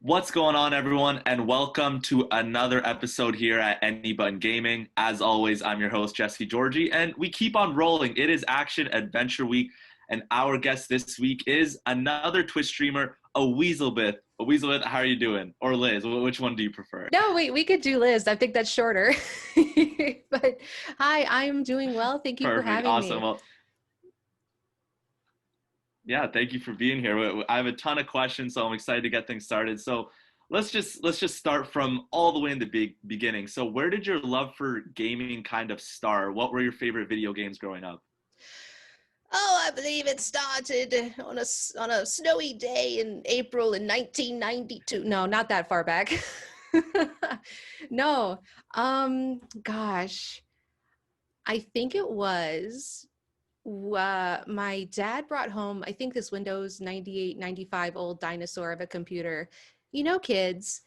What's going on, everyone, and welcome to another episode here at Any Button Gaming. As always, I'm your host, Jesse Georgie, and we keep on rolling. It is Action Adventure Week, and our guest this week is another Twitch streamer, Eweaselbeth. Eweaselbeth, how are you doing? Or Liz, which one do you prefer? No, wait, we could do Liz. I think that's shorter. But hi, I'm doing well. Thank you for Perfect, having awesome. me. Well, yeah, thank you for being here. I have a ton of questions, so I'm excited to get things started. So let's just start from all the way in the beginning. So where did your love for gaming kind of start? What were your favorite video games growing up? Oh, I believe it started on a snowy day in April in 1992. No, not that far back. No. Gosh. I think it was my dad brought home, I think, this Windows 98, 95 old dinosaur of a computer. You know, kids,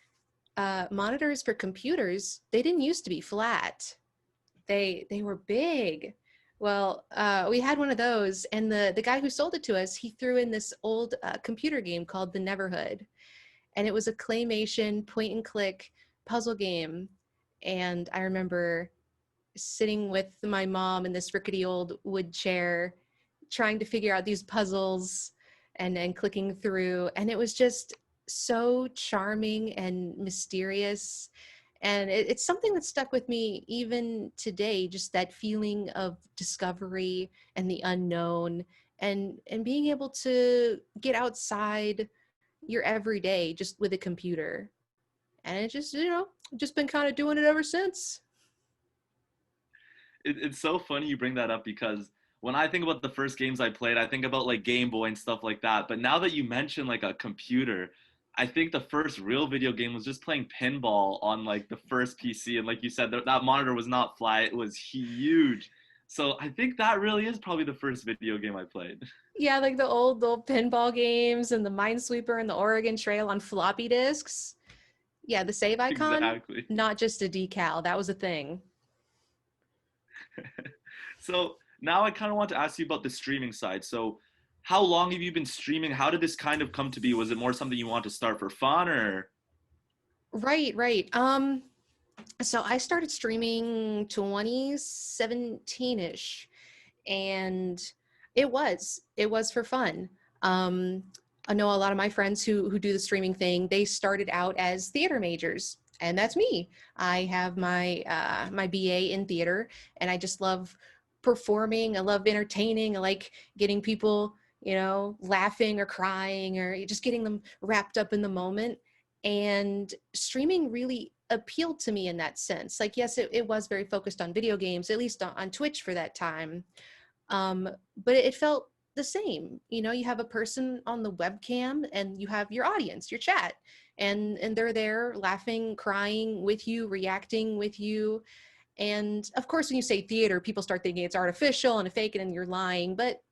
monitors for computers, they didn't used to be flat. They were big. Well, we had one of those, and the guy who sold it to us, he threw in this old computer game called The Neverhood, and it was a claymation point and click puzzle game. And I remember sitting with my mom in this rickety old wood chair, trying to figure out these puzzles and clicking through, and it was just so charming and mysterious. And it's something that stuck with me even today, just that feeling of discovery and the unknown, and being able to get outside your everyday just with a computer. And it just, just been kind of doing it ever since. It's so funny you bring that up because when I think about the first games I played, I think about like Game Boy and stuff like that. But now that you mention like a computer, I think the first real video game was just playing pinball on like the first PC. And like you said, that monitor was not flat, it was huge. So I think that really is probably the first video game I played. Yeah, like the old pinball games and the Minesweeper and the Oregon Trail on floppy disks. Yeah, the save icon, Exactly. not just a decal. That was a thing. So now I kind of want to ask you about the streaming side. So how long have you been streaming? How did this kind of come to be? Was it more something you want to start for fun or? Right, right. So I started streaming 2017-ish, and it was for fun. Um, I know a lot of my friends who do the streaming thing. They started out as theater majors, and that's me. I have my BA in theater, and I just love performing. I love entertaining. I like getting people, laughing or crying or just getting them wrapped up in the moment. And streaming really appealed to me in that sense. Like, yes, it was very focused on video games, at least on Twitch for that time. Um, but it felt the same. You have a person on the webcam and you have your audience, your chat, and they're there laughing, crying with you, reacting with you. And of course, when you say theater, people start thinking it's artificial and a fake and you're lying, but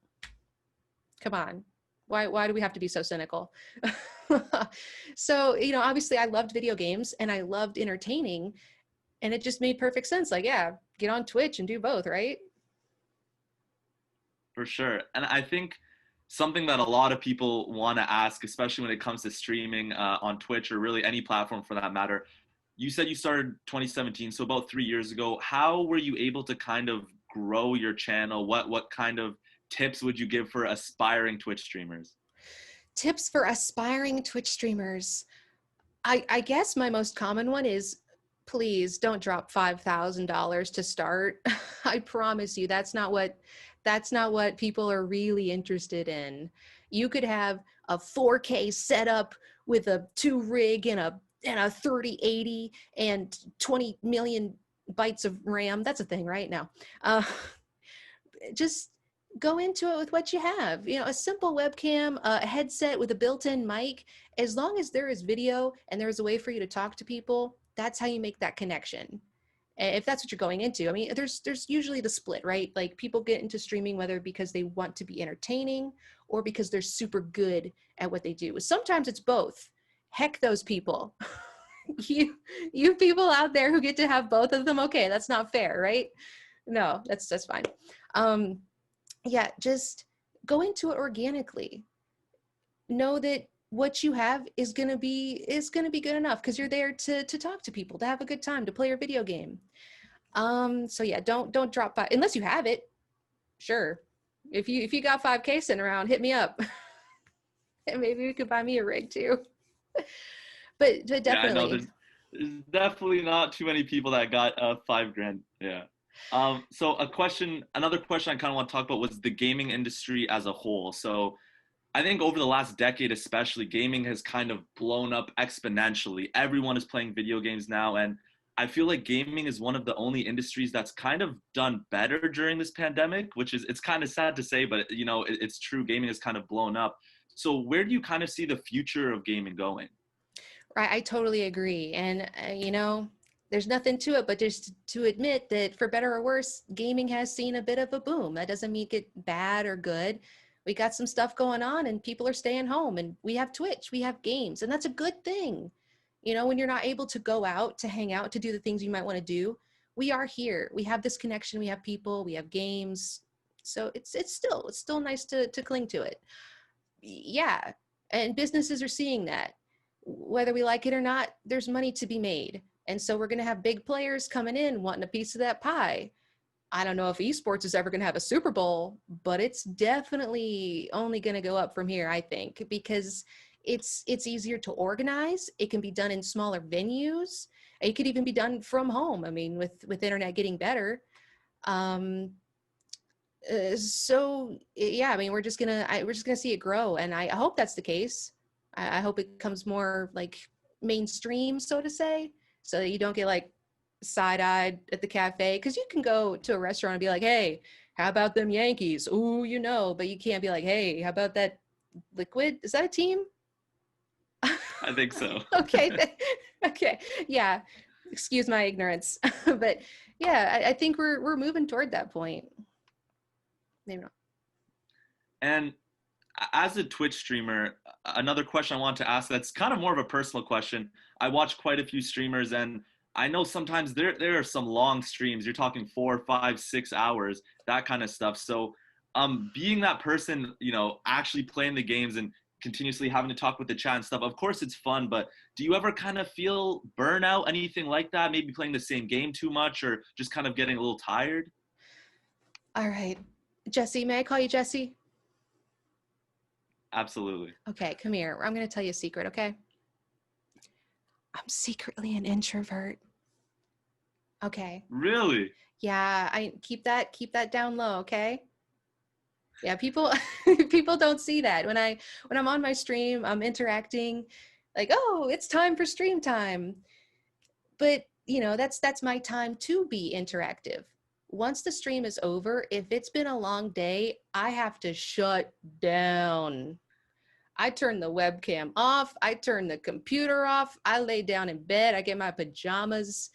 come on. Why do we have to be so cynical? So, obviously I loved video games and I loved entertaining, and it just made perfect sense. Like, yeah, get on Twitch and do both, right? For sure. And I think something that a lot of people want to ask, especially when it comes to streaming on Twitch or really any platform for that matter, you said you started 2017, so about 3 years ago. How were you able to kind of grow your channel? What kind of tips would you give for aspiring Twitch streamers? Tips for aspiring Twitch streamers. I guess my most common one is, please don't drop $5,000 to start. I promise you that's not what people are really interested in. You could have a 4K setup with a 2 rig and a 3080 and 20 million bytes of RAM. That's a thing right now. Just go into it with what you have. A simple webcam, a headset with a built-in mic. As long as there is video and there's a way for you to talk to people, that's how you make that connection. If that's what you're going into. I mean, there's usually the split, right? Like, people get into streaming whether because they want to be entertaining or because they're super good at what they do. Sometimes it's both. Heck those people. you people out there who get to have both of them, okay, that's not fair, right? No, that's fine. Yeah, just go into it organically. Know that what you have is gonna be good enough because you're there to talk to people, to have a good time, to play your video game. So yeah, don't drop by unless you have it. Sure, if you got 5K sitting around, hit me up. And maybe you could buy me a rig too. But Yeah, I know definitely. there's definitely not too many people that got 5 grand. Yeah. So another question I kind of want to talk about was the gaming industry as a whole. So I think over the last decade, especially, gaming has kind of blown up exponentially. Everyone is playing video games now, and I feel like gaming is one of the only industries that's kind of done better during this pandemic, which is it's kind of sad to say, but it's true. Gaming has kind of blown up. So where do you kind of see the future of gaming going? Right, I totally agree. And, there's nothing to it but just to admit that for better or worse, gaming has seen a bit of a boom. That doesn't make it bad or good. We got some stuff going on and people are staying home and we have Twitch, we have games, and that's a good thing. When you're not able to go out, to hang out, to do the things you might want to do, we are here. We have this connection, we have people, we have games. So it's still nice to cling to it. Yeah. And businesses are seeing that. Whether we like it or not, there's money to be made. And so we're going to have big players coming in wanting a piece of that pie. I don't know if esports is ever going to have a Super Bowl, but it's definitely only going to go up from here, I think, because it's easier to organize. It can be done in smaller venues. It could even be done from home. I mean, with internet getting better. Um, so yeah, I mean, we're just gonna see it grow, and I hope that's the case. I hope it becomes more like mainstream, so to say, so that you don't get like side-eyed at the cafe, because you can go to a restaurant and be like, hey, how about them Yankees? Ooh, but you can't be like, hey, how about that Liquid? Is that a team? I think so. Okay. Okay, yeah, excuse my ignorance. But yeah, I think we're moving toward that point. Maybe not. And as a Twitch streamer, another question I want to ask that's kind of more of a personal question. I watch quite a few streamers, and I know sometimes there are some long streams. You're talking 4, 5, 6 hours, that kind of stuff. So, being that person, actually playing the games and continuously having to talk with the chat and stuff. Of course, it's fun, but do you ever kind of feel burnout, anything like that? Maybe playing the same game too much, or just kind of getting a little tired? All right, Jesse, may I call you Jesse? Absolutely. Okay, come here. I'm going to tell you a secret, okay? I'm secretly an introvert. Okay. Really? Yeah, I keep that down low, okay? Yeah, people people don't see that. When I'm on my stream, I'm interacting like, "Oh, it's time for stream time." But, that's my time to be interactive. Once the stream is over, if it's been a long day, I have to shut down. I turn the webcam off. I turn the computer off. I lay down in bed. I get my pajamas.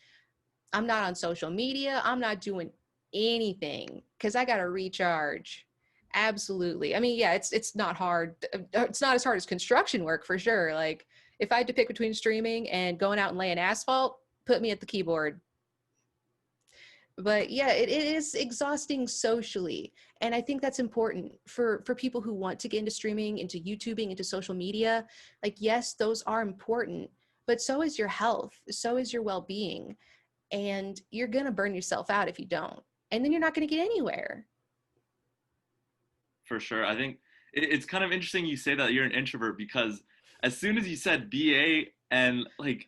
I'm not on social media. I'm not doing anything because I got to recharge. Absolutely. I mean, yeah, it's not hard. It's not as hard as construction work for sure. Like if I had to pick between streaming and going out and laying asphalt, put me at the keyboard. But yeah, it is exhausting socially, and I think that's important for people who want to get into streaming, into YouTubing, into social media. Like, yes, those are important, but so is your health, so is your well-being, and you're gonna burn yourself out if you don't, and then you're not gonna get anywhere. For sure. I think it's kind of interesting you say that you're an introvert because as soon as you said BA and like,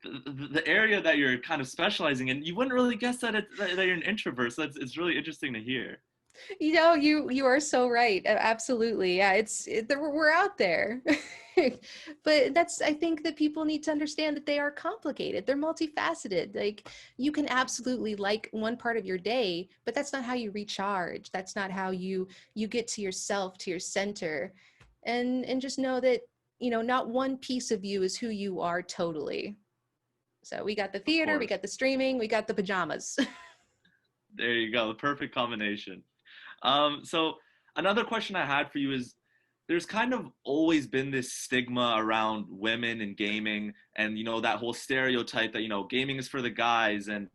the area that you're kind of specializing in, you wouldn't really guess that you're an introvert. So it's really interesting to hear. You are so right. Absolutely. Yeah, we're out there. But I think that people need to understand that they are complicated. They're multifaceted. Like you can absolutely like one part of your day, but that's not how you recharge. That's not how you get to yourself, to your center. And just know that, not one piece of you is who you are totally. So we got the Of theater, we course. got the streaming, we got the pajamas. There you go. The perfect combination. So another question I had for you is there's kind of always been this stigma around women and gaming and that whole stereotype that gaming is for the guys, and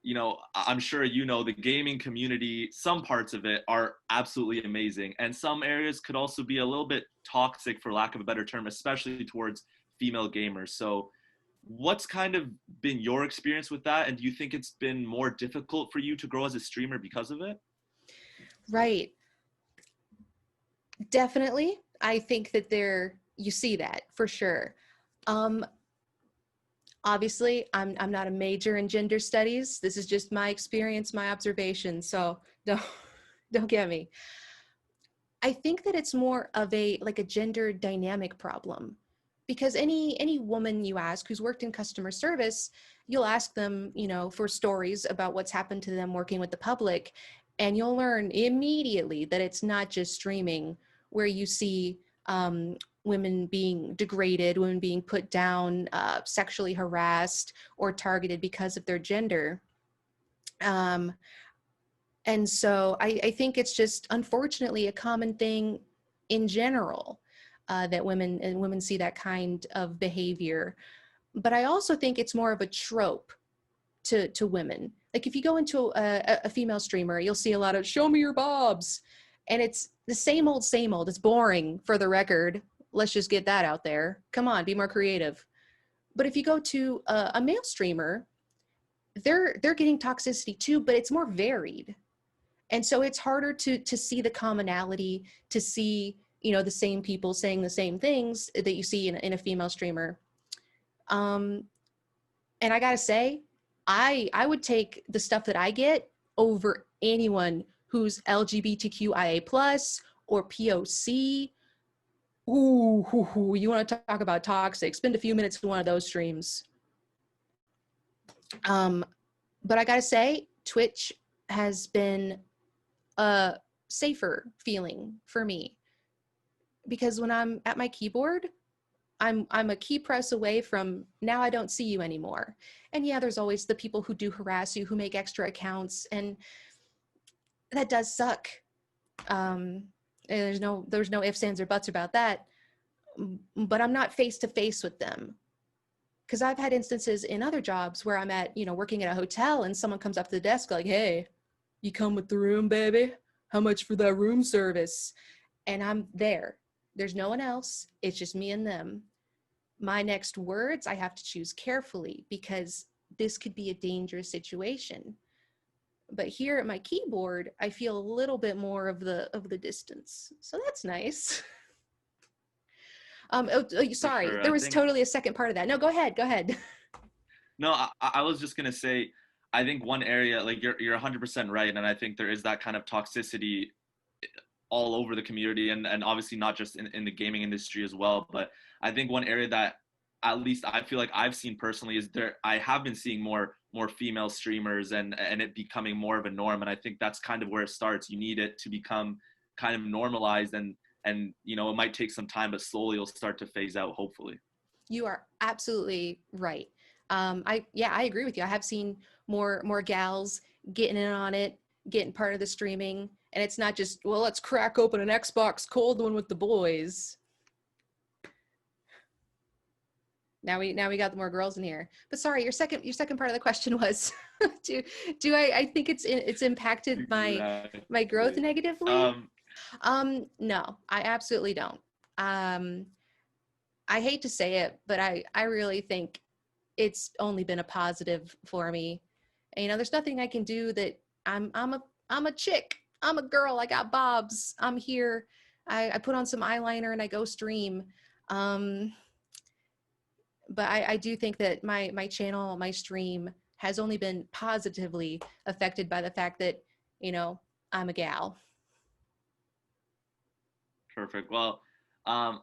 I'm sure the gaming community, some parts of it are absolutely amazing. And some areas could also be a little bit toxic, for lack of a better term, especially towards female gamers. So, what's kind of been your experience with that? And do you think it's been more difficult for you to grow as a streamer because of it? Right. Definitely. I think that you see that for sure. Um, Obviously, I'm not a major in gender studies. This is just my experience, my observation. So don't don't get me. I think that it's more of a gender dynamic problem, because any woman you ask who's worked in customer service, you'll ask them, for stories about what's happened to them working with the public, and you'll learn immediately that it's not just streaming where you see women being degraded, women being put down, sexually harassed or targeted because of their gender. Um, and so I think it's just unfortunately a common thing in general, that women see that kind of behavior. But I also think it's more of a trope to women. Like if you go into a female streamer, you'll see a lot of "show me your bobs," and it's the same old, same old. It's boring, for the record. Let's just get that out there. Come on, be more creative. But if you go to a male streamer, they're getting toxicity too, but it's more varied. And so it's harder to see the commonality, to see the same people saying the same things that you see in a female streamer. And I gotta say, I would take the stuff that I get over anyone who's LGBTQIA plus or POC. Ooh, you want to talk about toxic? Spend a few minutes in one of those streams. But I gotta say, Twitch has been a safer feeling for me, because when I'm at my keyboard, I'm a key press away from "now I don't see you anymore." And yeah, there's always the people who do harass you, who make extra accounts, and that does suck. And there's no ifs, ands, or buts about that. But I'm not face to face with them, because I've had instances in other jobs where I'm at, working at a hotel, and someone comes up to the desk like, "Hey, you come with the room, baby? How much for that room service?" And I'm there. There's no one else. It's just me and them. My next words, I have to choose carefully, because this could be a dangerous situation. But here at my keyboard, I feel a little bit more of the distance. So that's nice. For Sorry, sure. there I was think totally a second part of that. No, go ahead. Go ahead. No, I was just gonna say, I think one area, like you're 100% right, and I think there is that kind of toxicity all over the community, and obviously not just in the gaming industry as well. But I think one area that at least I feel like I've seen personally is I have been seeing more female streamers, and it becoming more of a norm. And I think that's kind of where it starts. You need it to become kind of normalized, and it might take some time, but slowly it'll start to phase out, hopefully. You are absolutely right. I agree with you. I have seen more gals getting in on it, getting part of the streaming, and it's not just, well, let's crack open an Xbox cold one with the boys. Now we got the more girls in here. But sorry, your second part of the question was, do I think it's impacted my growth Exactly. negatively? Um, No, I absolutely don't. Um, I hate to say it, but I really think it's only been a positive for me. And, there's nothing I can do that I'm a chick. I'm a girl. I got bobs. I'm here. I put on some eyeliner and I go stream. Um, but I do think that my channel, my stream has only been positively affected by the fact that, I'm a gal. Perfect. Well,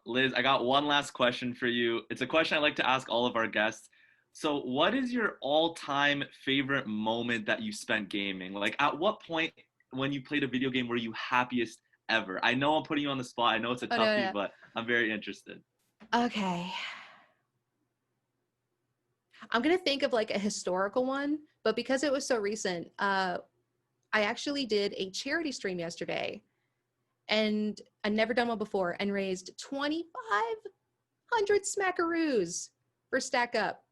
Liz, I got one last question for you. It's a question I like to ask all of our guests. So, what is your all-time favorite moment that you spent gaming? Like, at what point when you played a video game were you happiest ever? I know I'm putting you on the spot. I know it's a Oh, no, toughie, no. but I'm very interested. Okay. I'm going to think of like a historical one, but because it was so recent, I actually did a charity stream yesterday, and I'd never done one before, and raised 2,500 smackaroos for Stack Up.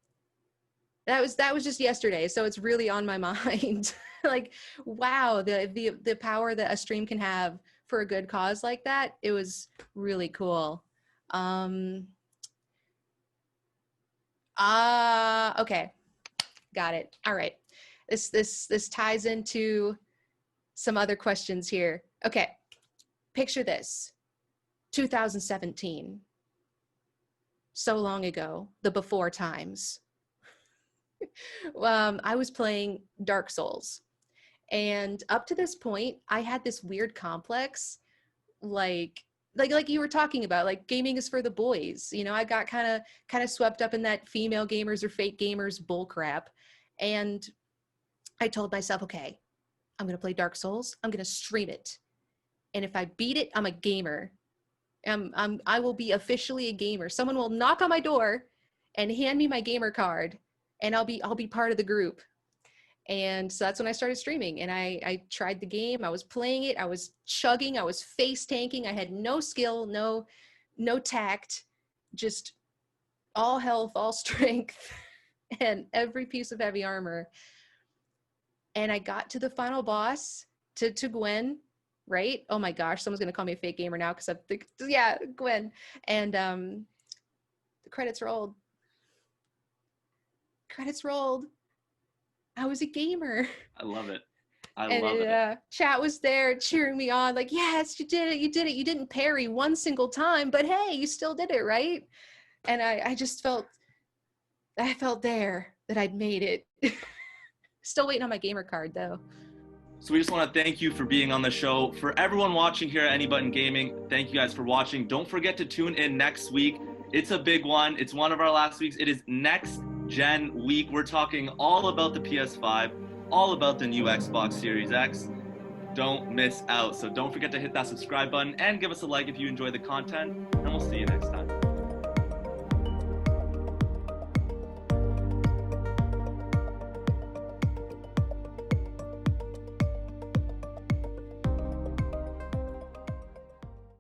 That was just yesterday, so it's really on my mind. Like, wow, the power that a stream can have for a good cause like that. It was really cool. Okay, got it. All right, this ties into some other questions here. Okay, picture this: 2017, so long ago, the before times. I was playing Dark Souls, and up to this point, I had this weird complex, like like you were talking about, like gaming is for the boys. You know, I got kind of swept up in that female gamers or fake gamers bull crap, and I told myself, okay, I'm gonna play Dark Souls. I'm gonna stream it, and if I beat it, I'm a gamer. I will be officially a gamer. Someone will knock on my door and hand me my gamer card, and I'll be part of the group. And so that's when I started streaming, and I tried the game. I was playing it. I was chugging. I was face tanking. I had no skill, no tact, just all health, all strength, and every piece of heavy armor. And I got to the final boss, to Gwen, right? Oh my gosh, someone's gonna call me a fake gamer now because yeah, Gwen. And the credits rolled. Credits rolled. I was a gamer. I love it. I love it. Chat was there cheering me on, like, yes, you did it, you did it. You didn't parry one single time, but hey, you still did it, right? And I just felt there that I'd made it. Still waiting on my gamer card though. So we just want to thank you for being on the show. For everyone watching here at Any Button Gaming, thank you guys for watching. Don't forget to tune in next week. It's a big one. It's one of our last weeks. It is Next Gen Week. We're talking all about the PS5, all about the new Xbox Series X. Don't miss out. So don't forget to hit that subscribe button and give us a like if you enjoy the content, and we'll see you next time.